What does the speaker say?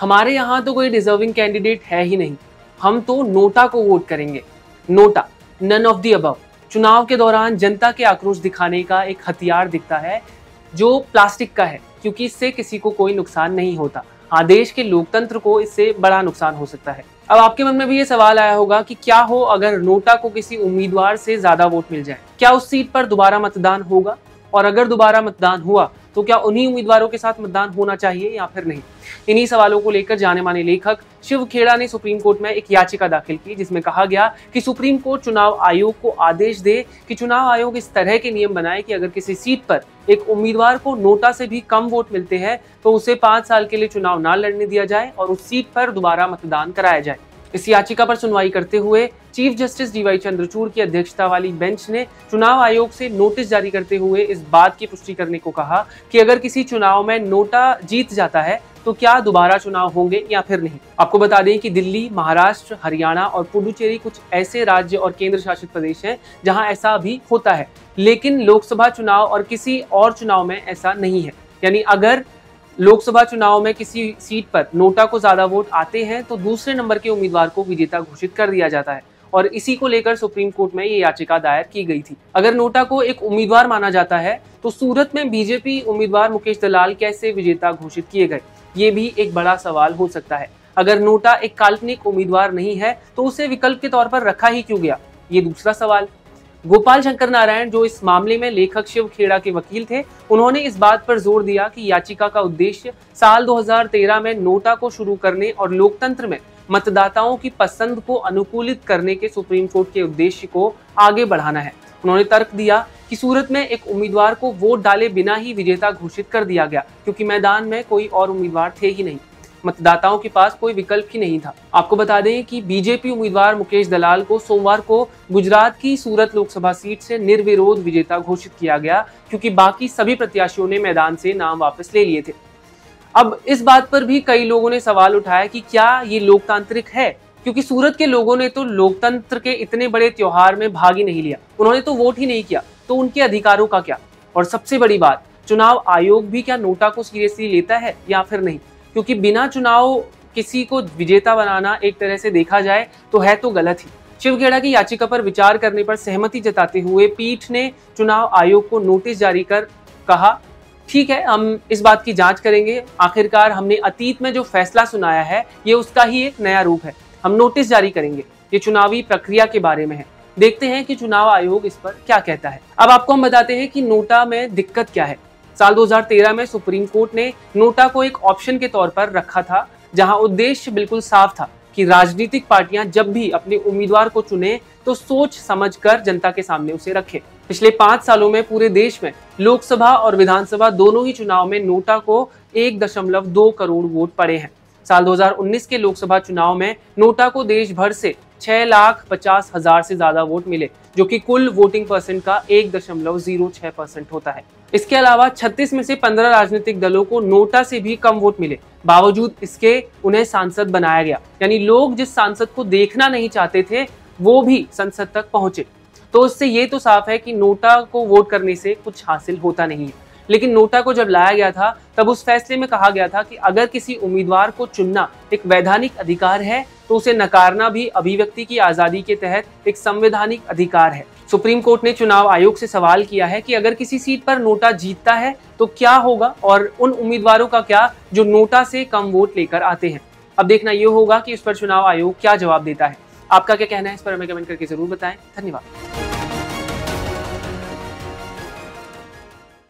हमारे यहाँ तो कोई डिजर्विंग कैंडिडेट है ही नहीं, हम तो नोटा को वोट करेंगे। NOTA, none of the above. चुनाव के दौरान जनता के आक्रोश दिखाने का एक हथियार दिखता है जो प्लास्टिक का है, क्योंकि इससे किसी को कोई नुकसान नहीं होता। हाँ, देश के लोकतंत्र को इससे बड़ा नुकसान हो सकता है। अब आपके मन में भी ये सवाल आया होगा कि क्या हो अगर नोटा को किसी उम्मीदवार से ज्यादा वोट मिल जाए, क्या उस सीट पर दोबारा मतदान होगा? और अगर दोबारा मतदान हुआ तो क्या उन्हीं उम्मीदवारों के साथ मतदान होना चाहिए या फिर नहीं? इन्हीं सवालों को लेकर जाने माने लेखक शिव खेड़ा ने सुप्रीम कोर्ट में एक याचिका दाखिल की, जिसमें कहा गया कि सुप्रीम कोर्ट चुनाव आयोग को आदेश दे कि चुनाव आयोग इस तरह के नियम बनाए कि अगर किसी सीट पर एक उम्मीदवार को नोटा से भी कम वोट मिलते हैं तो उसे 5 साल के लिए चुनाव ना लड़ने दिया जाए और उस सीट पर दोबारा मतदान कराया जाए। इस याचिका पर सुनवाई करते हुए चीफ जस्टिस डीवाई चंद्रचूड़ की अध्यक्षता वाली बेंच ने चुनाव आयोग से नोटिस जारी करते हुए इस बात की पुष्टि करने को कहा कि अगर किसी चुनाव में नोटा जीत जाता है तो क्या दोबारा चुनाव होंगे या फिर नहीं। आपको बता दें कि दिल्ली, महाराष्ट्र, हरियाणा और पुडुचेरी कुछ ऐसे राज्य और केंद्र शासित प्रदेश हैं जहां ऐसा भी होता है, लेकिन लोकसभा चुनाव और किसी और चुनाव में ऐसा नहीं है। यानी अगर लोकसभा चुनाव में किसी सीट पर नोटा को ज्यादा वोट आते हैं तो दूसरे नंबर के उम्मीदवार को विजेता घोषित कर दिया जाता है, और इसी को लेकर सुप्रीम कोर्ट में ये याचिका दायर की गई थी। अगर नोटा को एक उम्मीदवार माना जाता है तो सूरत में बीजेपी उम्मीदवार मुकेश दलाल कैसे विजेता घोषित किए गए, ये भी एक बड़ा सवाल हो सकता है। अगर नोटा एक काल्पनिक उम्मीदवार नहीं है तो उसे विकल्प के तौर पर रखा ही क्यों गया, ये दूसरा सवाल। गोपाल शंकर नारायण, जो इस मामले में लेखक शिव खेड़ा के वकील थे, उन्होंने इस बात पर जोर दिया कि याचिका का उद्देश्य साल 2013 में नोटा को शुरू करने और लोकतंत्र में मतदाताओं की पसंद को अनुकूलित करने के सुप्रीम कोर्ट के उद्देश्य को आगे बढ़ाना है। उन्होंने तर्क दिया कि सूरत में एक उम्मीदवार को वोट डाले बिना ही विजेता घोषित कर दिया गया, क्योंकि मैदान में कोई और उम्मीदवार थे ही नहीं, मतदाताओं के पास कोई विकल्प ही नहीं था। आपको बता दें कि बीजेपी उम्मीदवार मुकेश दलाल को सोमवार को गुजरात की सूरत लोकसभा सीट से निर्विरोध विजेता घोषित किया गया, क्योंकि बाकी सभी प्रत्याशियों ने मैदान से नाम वापस ले लिए थे। अब इस बात पर भी कई लोगों ने सवाल उठाया कि क्या ये लोकतांत्रिक है, क्योंकि सूरत के लोगों ने तो लोकतंत्र के इतने बड़े त्योहार में भाग ही नहीं लिया, उन्होंने तो वोट ही नहीं किया, तो उनके अधिकारों का क्या? और सबसे बड़ी बात, चुनाव आयोग भी क्या नोटा को सीरियसली लेता है या फिर नहीं? क्योंकि बिना चुनाव किसी को विजेता बनाना एक तरह से देखा जाए तो है तो गलत ही। शिव खेड़ा की याचिका पर विचार करने पर सहमति जताते हुए पीठ ने चुनाव आयोग को नोटिस जारी कर कहा, ठीक है, हम इस बात की जांच करेंगे। आखिरकार हमने अतीत में जो फैसला सुनाया है ये उसका ही एक नया रूप है। हम नोटिस जारी करेंगे, ये चुनावी प्रक्रिया के बारे में है। देखते हैं कि चुनाव आयोग इस पर क्या कहता है। अब आपको हम बताते हैं कि नोटा में दिक्कत क्या है। साल 2013 में सुप्रीम कोर्ट ने नोटा को एक ऑप्शन के तौर पर रखा था, जहां उद्देश्य बिल्कुल साफ था कि राजनीतिक पार्टियां जब भी अपने उम्मीदवार को चुने तो सोच समझकर जनता के सामने उसे रखे। पिछले 5 सालों में पूरे देश में लोकसभा और विधानसभा दोनों ही चुनाव में नोटा को 1.2 करोड़ वोट पड़े हैं। साल 2019 के लोकसभा चुनाव में नोटा को देश भर से 6,50,000 से ज्यादा वोट मिले, जो कि कुल वोटिंग परसेंट का 1.06% होता है। इसके अलावा 36 में से 15 राजनीतिक दलों को नोटा से भी कम वोट मिले, बावजूद इसके उन्हें सांसद बनाया गया। यानी लोग जिस सांसद को देखना नहीं चाहते थे वो भी संसद तक पहुंचे। तो इससे ये तो साफ है कि नोटा को वोट करने से कुछ हासिल होता नहीं है। लेकिन नोटा को जब लाया गया था तब उस फैसले में कहा गया था कि अगर किसी उम्मीदवार को चुनना एक वैधानिक अधिकार है तो उसे नकारना भी अभिव्यक्ति की आजादी के तहत एक संवैधानिक अधिकार है। सुप्रीम कोर्ट ने चुनाव आयोग से सवाल किया है कि अगर किसी सीट पर नोटा जीतता है तो क्या होगा, और उन उम्मीदवारों का क्या जो नोटा से कम वोट लेकर आते हैं। अब देखना यह होगा कि इस पर चुनाव आयोग क्या जवाब देता है। आपका क्या कहना है, इस पर हमें कमेंट करके जरूर बताएं। धन्यवाद।